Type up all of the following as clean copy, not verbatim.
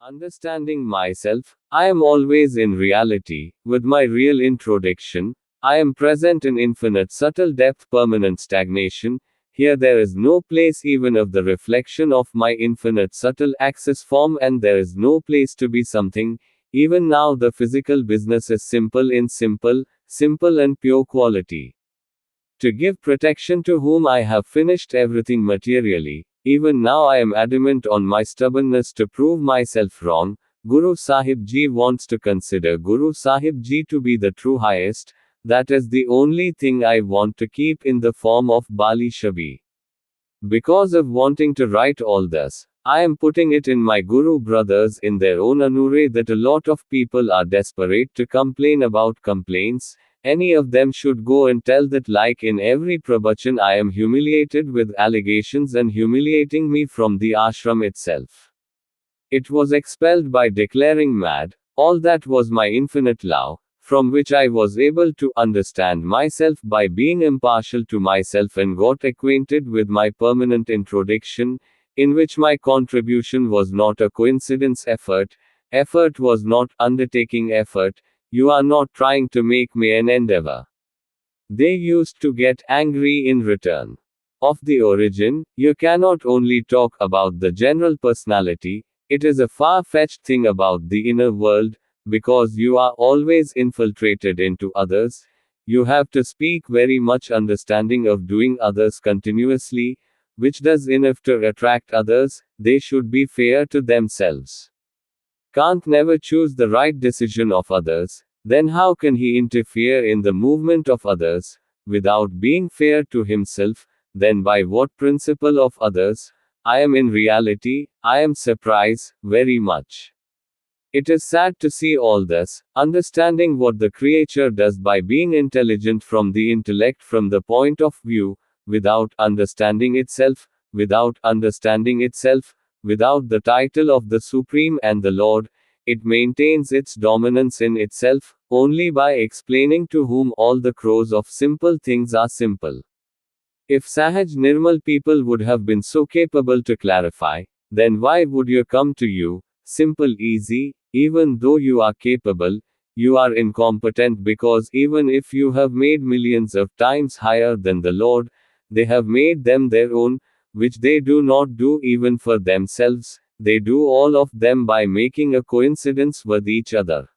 Understanding myself, I am always in reality, with my real introduction. I am present in infinite subtle depth, permanent stagnation. Here there is no place even of the reflection of my infinite subtle access form, and there is no place to be something. Even now the physical business is simple in simple and pure quality. To give protection to whom I have finished everything materially. Even now I am adamant on my stubbornness to prove myself wrong. Guru Sahib Ji wants to consider Guru Sahib Ji to be the true highest. That is the only thing I want to keep in the form of Bali Shabi. Because of wanting to write all this, I am putting it in my Guru brothers in their own anure that a lot of people are desperate to complain about complaints. Any of them should go and tell that, like in every pravachan, I am humiliated with allegations and humiliating me from the ashram itself. It was expelled by declaring mad. All that was my infinite love, from which I was able to understand myself by being impartial to myself and got acquainted with my permanent introduction, in which my contribution was not a coincidence effort. Effort was not undertaking effort. You are not trying to make me an endeavor. They used to get angry in return. Of the origin, you cannot only talk about the general personality, it is a far-fetched thing about the inner world, because you are always infiltrated into others. You have to speak very much understanding of doing others continuously, which does enough to attract others. They should be fair to themselves. Can't never choose the right decision of others, then how can he interfere in the movement of others, without being fair to himself? Then by what principle of others? I am in reality, I am surprised, very much. It is sad to see all this, understanding what the creature does by being intelligent from the intellect from the point of view, without understanding itself, without the title of the Supreme and the Lord. It maintains its dominance in itself, only by explaining to whom all the crows of simple things are simple. If Sahaj Nirmal people would have been so capable to clarify, then why would you come to you, simple easy? Even though you are capable, you are incompetent, because even if you have made millions of times higher than the Lord, they have made them their own, which they do not do even for themselves. They do all of them by making a coincidence with each other.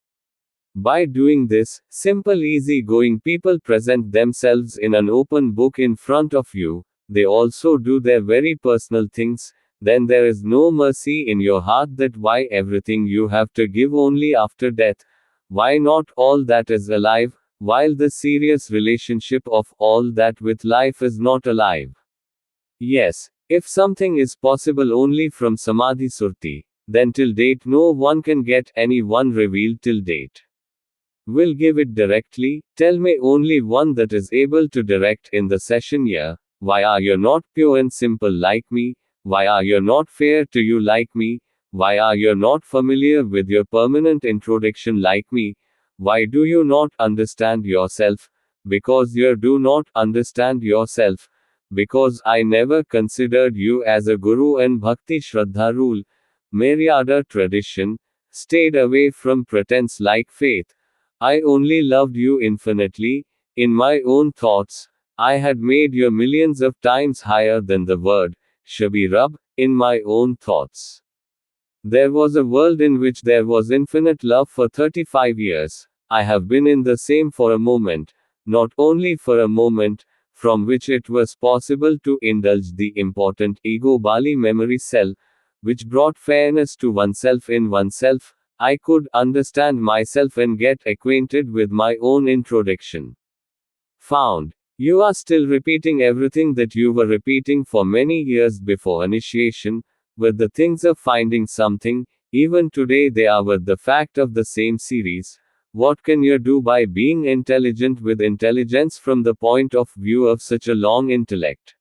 By doing this, simple easy-going people present themselves in an open book in front of you. They also do their very personal things. Then there is no mercy in your heart that why everything you have to give only after death. Why not all that is alive, while the serious relationship of all that with life is not alive? Yes, if something is possible only from Samadhi Surti, then till date no one can get any one revealed till date. Will give it directly. Tell me only one that is able to direct in the session here. Why are you not pure and simple like me? Why are you not fair to you like me? Why are you not familiar with your permanent introduction like me? Why do you not understand yourself? Because you do not understand yourself. Because I never considered you as a guru and bhakti shraddha rule, Maryada tradition, stayed away from pretense like faith. I only loved you infinitely, in my own thoughts. I had made you millions of times higher than the word, Shabi Rab, in my own thoughts. There was a world in which there was infinite love for 35 years. I have been in the same for a moment, not only for a moment, from which it was possible to indulge the important ego Bali memory cell, which brought fairness to oneself in oneself. I could understand myself and get acquainted with my own introduction. Found. You are still repeating everything that you were repeating for many years before initiation, with the things of finding something. Even today they are with the fact of the same series. What can you do by being intelligent with intelligence from the point of view of such a long intellect?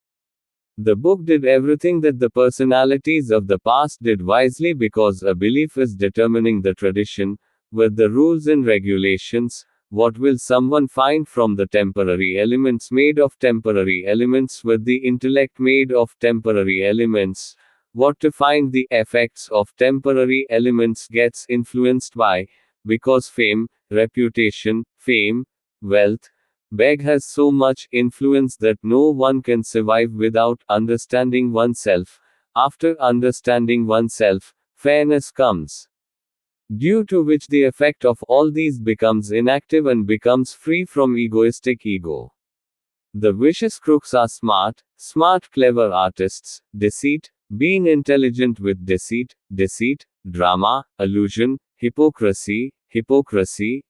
The book did everything that the personalities of the past did wisely, because a belief is determining the tradition, with the rules and regulations. What will someone find from the temporary elements made of temporary elements with the intellect made of temporary elements? what to find the effects of temporary elements gets influenced by, because fame, wealth, beg has so much influence that no one can survive without understanding oneself. After understanding oneself, fairness comes. Due to which the effect of all these becomes inactive and becomes free from egoistic ego. The vicious crooks are smart, clever artists, deceit, being intelligent with deceit, drama, illusion, hypocrisy,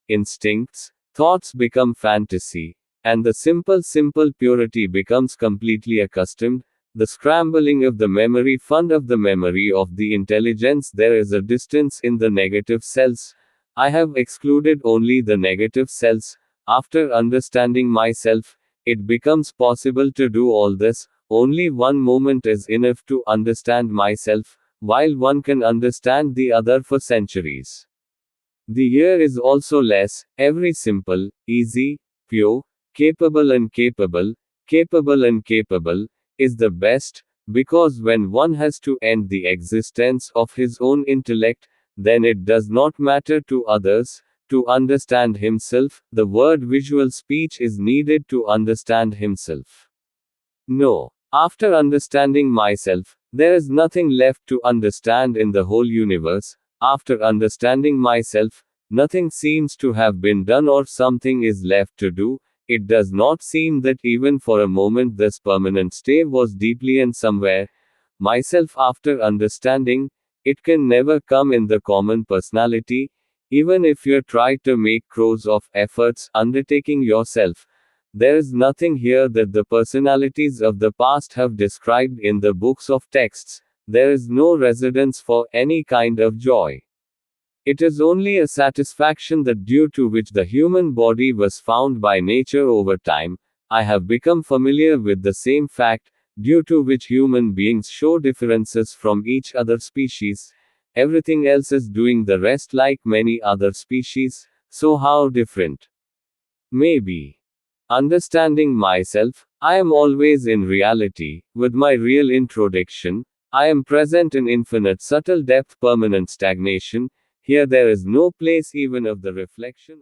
instincts, thoughts become fantasy, and the simple purity becomes completely accustomed. The scrambling of the memory fund of the memory of the intelligence. There is a distance in the negative cells. I have excluded only the negative cells. After understanding myself, it becomes possible to do all this. Only one moment is enough to understand myself, while one can understand the other for centuries. The year is also less, every simple, easy, pure, capable and capable is the best, because when one has to end the existence of his own intellect, then it does not matter to others. To understand himself, the word visual speech is needed to understand himself. No. After understanding myself, there is nothing left to understand in the whole universe. After understanding myself, nothing seems to have been done or something is left to do. It does not seem that even for a moment this permanent stay was deeply and somewhere. Myself after understanding, it can never come in the common personality. Even if you try to make crores of efforts undertaking yourself, there is nothing here that the personalities of the past have described in the books of texts. There is no residence for any kind of joy. It is only a satisfaction that due to which the human body was found by nature over time. I have become familiar with the same fact, due to which human beings show differences from each other species. Everything else is doing the rest like many other species, so how different? Maybe. Understanding myself, I am always in reality, with my real introduction, I am present in infinite subtle depth permanent stagnation, here there is no place even of the reflection.